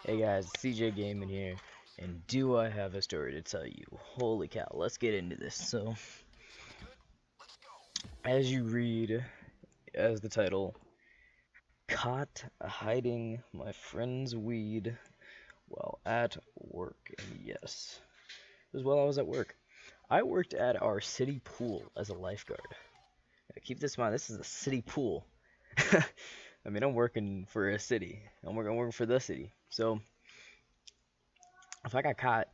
Hey guys, CJ Gaming here, and do I have a story to tell you? Holy cow, let's get into this. So, as you read, as the title, Caught Hiding My Friend's Weed While at Work. And yes, it was while I was at work. I worked at our city pool as a lifeguard. Now, keep this in mind, this is a city pool. I mean, I'm working for a city. I'm working for the city. So, if I got caught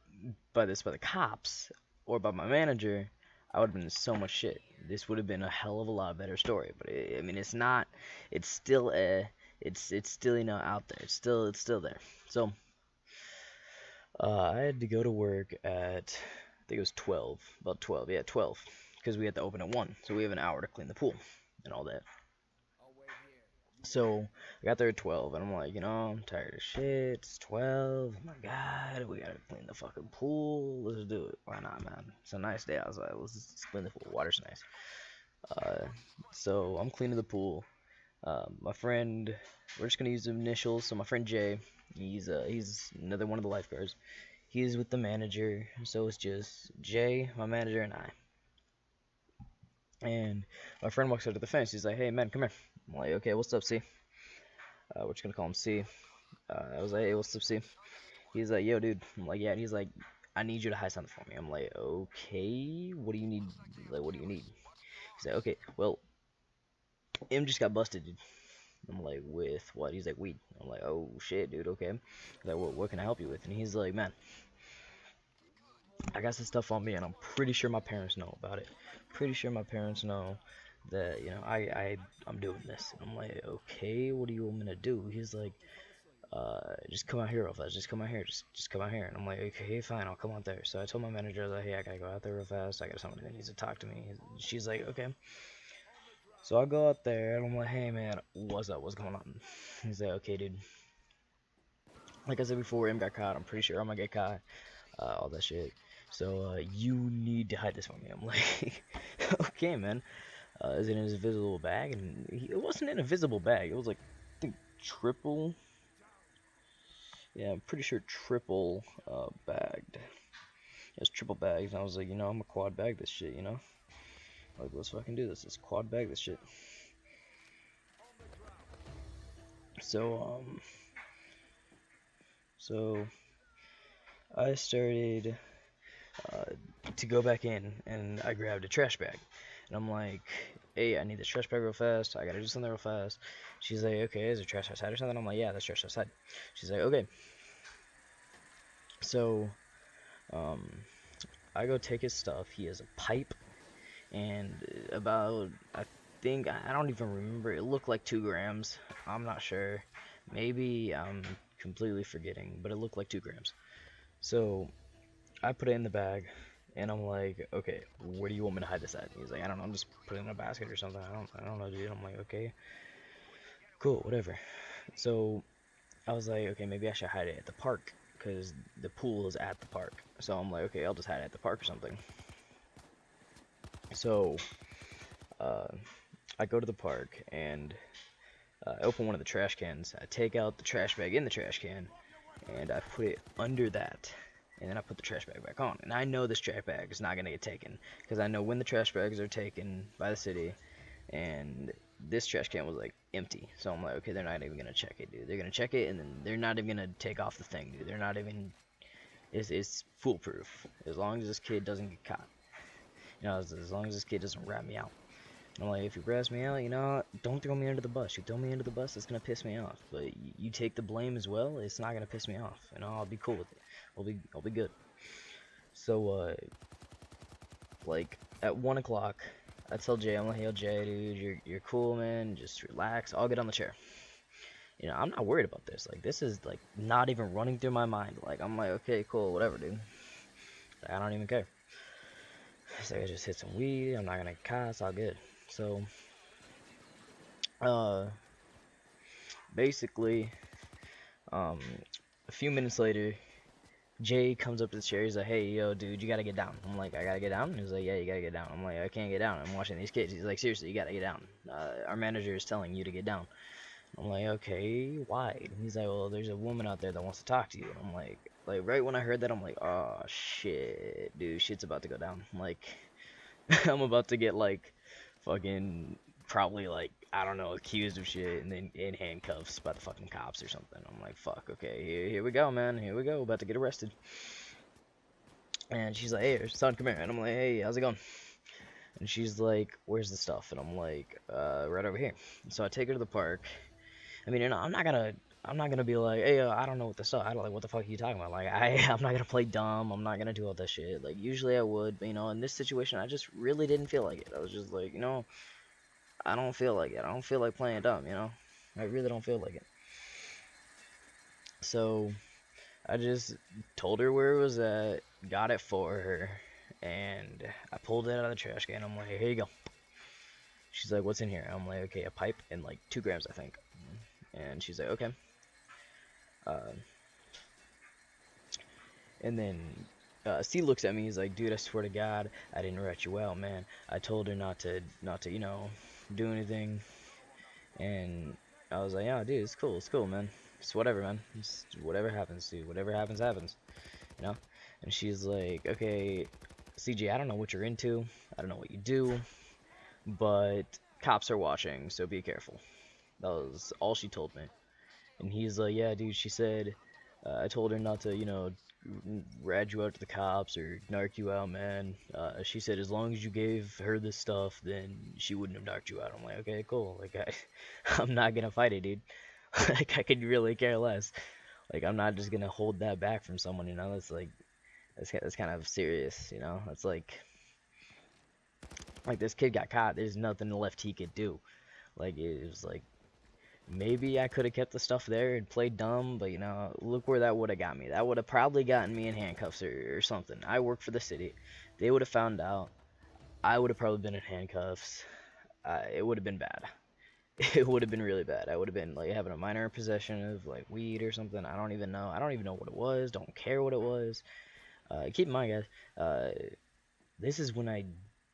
by the cops or by my manager, I would have been in so much shit. This would have been a hell of a lot better story. But I mean, it's not. It's still it's still out there. It's still there. So I had to go to work at I think it was 12, about 12, yeah 12, because we had to open at 1, so we have an hour to clean the pool and all that. So I got there at 12, and I'm like, I'm tired of shit. It's 12. Oh my god, we gotta clean the fucking pool. Let's do it. Why not, man? It's a nice day outside. Let's just clean the pool. Water's nice. Uh, so I'm cleaning the pool. My friend, we're just gonna use the initials. So my friend Jay, he's another one of the lifeguards. He's with the manager, so it's just Jay, my manager, and I. And my friend walks up to the fence. He's like, "Hey, man, come here." I'm like, "Okay, what's up, C?" We're just gonna call him C. I was like, "Hey, what's up, C?" He's like, "Yo, dude." I'm like, "Yeah." And he's like, "I need you to hide something for me." I'm like, "Okay, what do you need? Like, what do you need?" He's like, "Okay, well, M just got busted, dude." I'm like, "With what?" He's like, "Weed." I'm like, "Oh shit, dude. Okay." He's like, "What can I help you with?" And he's like, "Man, I got some stuff on me, and I'm pretty sure my parents know about it. Pretty sure my parents know that I'm doing this." And I'm like, "Okay, what do you want me to do?" He's like, just come out here real fast. Just come out here. Just come out here." And I'm like, "Okay, fine, I'll come out there." So I told my manager, I was like, "Hey, I gotta go out there real fast. I got someone that needs to talk to me." She's like, "Okay." So I go out there and I'm like, "Hey, man, what's up? What's going on?" He's like, "Okay, dude. Like I said before, M got caught. I'm pretty sure I'm gonna get caught. All that shit. So you need to hide this from me." I'm like, "Okay, man. Is it in his invisible bag?" And it wasn't in a visible bag. It was like, I think triple. Yeah, I'm pretty sure triple bagged. It's triple bags, and I was like, I'm a quad bag this shit. Like, let's fucking do this. Let's quad bag this shit. So, so I started uh, to go back in, and I grabbed a trash bag, and I'm like, "Hey, I need this trash bag real fast. I gotta do something real fast." She's like, "Okay, is there trash outside or something?" I'm like, "Yeah, there's trash outside." She's like, "Okay." So, um, I go take his stuff. He has a pipe and about I think I don't even remember. It looked like 2 grams. I'm not sure. Maybe I'm completely forgetting, but it looked like 2 grams. So I put it in the bag, and I'm like, "Okay, where do you want me to hide this at?" He's like, "I don't know. I'm just put it in a basket or something. I don't know, dude." I'm like, "Okay, cool, whatever." So I was like, "Okay, maybe I should hide it at the park." Because the pool is at the park. So I'm like, "Okay, I'll just hide it at the park or something." So uh, I go to the park and I open one of the trash cans. I take out the trash bag in the trash can, and I put it under that. And then I put the trash bag back on. And I know this trash bag is not going to get taken, because I know when the trash bags are taken by the city, and this trash can was like empty. So I'm like, okay, they're not even going to check it, dude. They're going to check it, and then they're not even going to take off the thing, dude. They're not even. It's foolproof. As long as this kid doesn't get caught. As long as this kid doesn't rat me out. I'm like, if you rats me out, don't throw me under the bus. You throw me under the bus, it's gonna piss me off. But you take the blame as well, it's not gonna piss me off. I'll be cool with it. I'll be good. So like at 1 o'clock, I tell Jay, I'm like, "Yo, Jay, dude, you're cool, man. Just relax. I'll get on the chair." I'm not worried about this. Like, this is like not even running through my mind. Like, I'm like, "Okay, cool, whatever, dude. I don't even care." So I just hit some weed. I'm not gonna cuss. All good. So uh basically, um, a few minutes later, Jay comes up to the chair. He's like, "Hey, yo, dude, you gotta get down." I'm like, "I gotta get down?" He's like, "Yeah, you gotta get down." I'm like, "I can't get down. I'm watching these kids." He's like, "Seriously, you gotta get down. Our manager is telling you to get down." I'm like, okay, why? And he's like, well, there's a woman out there that wants to talk to you. And I'm like right when I heard that, I'm like, oh shit, dude, shit's about to go down. I'm like, I'm about to get like fucking probably like I don't know accused of shit and then in handcuffs by the fucking cops or something. I'm like, fuck, okay, here we go, man, here we go, about to get arrested. And she's like, hey, son, come here. And I'm like, hey, how's it going? And she's like, where's the stuff? And I'm like, right over here. So I take her to the park. I mean, you know, I'm not gonna be like, hey, I don't know what the stuff. I don't like, what the fuck are you talking about? Like, I'm not gonna play dumb. I'm not gonna do all that shit. Like, usually I would, but you know, in this situation, I just really didn't feel like it. I was just like, you know, I don't feel like it. I don't feel like playing dumb. You know, I really don't feel like it. So I just told her where it was at, got it for her, and I pulled it out of the trash can. I'm like, here you go. She's like, what's in here? I'm like, okay, a pipe and like 2 grams, I think. And she's like, okay. Uh, and then C looks at me. He's like, dude, I swear to God, I didn't rat you out, man. I told her not to, you know, do anything. And I was like, yeah, dude, it's cool, man. It's whatever, man. It's whatever happens, dude. Whatever happens, happens. You know? And she's like, okay, CJ, I don't know what you're into. I don't know what you do. But cops are watching, so be careful. That was all she told me. And he's like, yeah, dude, she said, I told her not to, you know, rat you out to the cops or narc you out, man. She said as long as you gave her this stuff, then she wouldn't have narked you out. I'm like, okay, cool. Like, I'm not gonna fight it, dude. Like, I could really care less. Like, I'm not just gonna hold that back from someone, you know? That's like, that's kind of serious, you know? That's like this kid got caught. There's nothing left he could do. Like, it was like, maybe I could have kept the stuff there and played dumb, but you know, look where that would have got me. That would have probably gotten me in handcuffs or something. I work for the city. They would have found out. I would have probably been in handcuffs. It would have been bad. It would have been really bad. I would have been like having a minor possession of like weed or something. I don't even know. I don't even know what it was. Don't care what it was. Keep in mind, guys. This is when I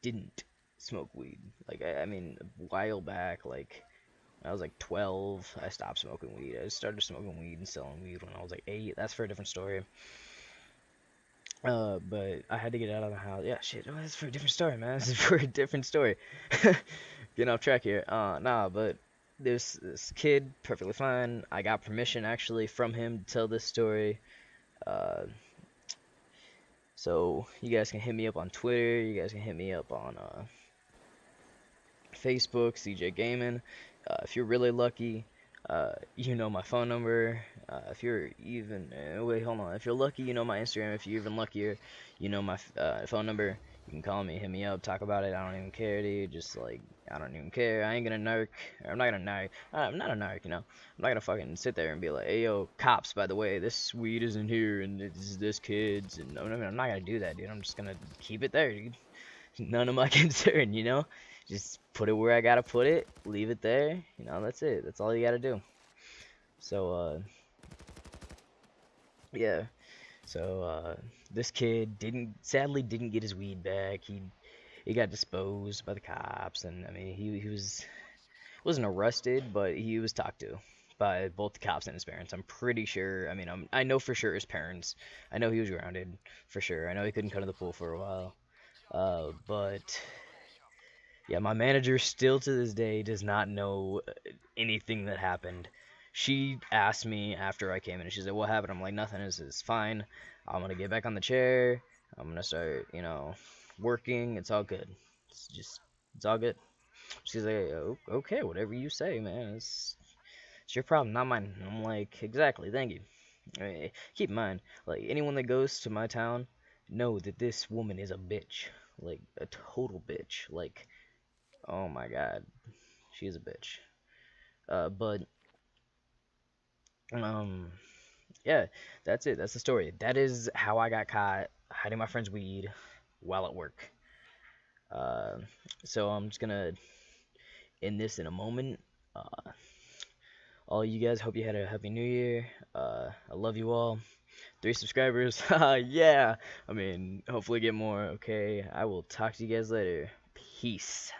didn't smoke weed. Like I mean, a while back, like when I was like 12, I stopped smoking weed. I started smoking weed and selling weed when I was like 8. That's for a different story. But I had to get out of the house. Yeah, shit. Oh, that's for a different story, man. This is for a different story. Getting off track here. Nah, but this kid, perfectly fine. I got permission actually from him to tell this story. Uh, so you guys can hit me up on Twitter. You guys can hit me up on Facebook, CJ Gaming. If you're really lucky, you know my phone number. If you're even, wait, hold on. If you're lucky, you know my Instagram. If you're even luckier, you know my phone number. You can call me, hit me up, talk about it. I don't even care, dude. Just like, I don't even care. I ain't gonna narc. I'm not gonna narc. I'm not a narc, you know. I'm not gonna fucking sit there and be like, hey, yo, cops, by the way, this weed isn't here and this kid's. And I'm not gonna do that, dude. I'm just gonna keep it there, dude. None of my concern, you know? Just put it where I gotta put it, leave it there, you know, that's it. That's all you gotta do. So, yeah. So, this kid sadly didn't get his weed back. He got disposed by the cops, and I mean, he wasn't arrested, but he was talked to by both the cops and his parents. I'm pretty sure. I mean, I know for sure his parents. I know he was grounded for sure. I know he couldn't come to the pool for a while. But yeah, my manager still to this day does not know anything that happened. She asked me after I came in, and she said, "What happened?" I'm like, "Nothing. It's fine. I'm gonna get back on the chair. I'm gonna start, you know, working. It's all good. It's all good." She's like, "Okay, whatever you say, man. It's your problem, not mine." And I'm like, "Exactly. Thank you." I mean, keep in mind, like anyone that goes to my town, know that this woman is a bitch, like a total bitch. Like, oh my god, she's a bitch. But um, yeah, that's it. That's the story. That is how I got caught hiding my friend's weed while at work. Uh, so I'm just gonna end this in a moment. All you guys, hope you had a happy new year. I love you all. 3 subscribers. Yeah. I mean, hopefully get more. Okay. I will talk to you guys later. Peace.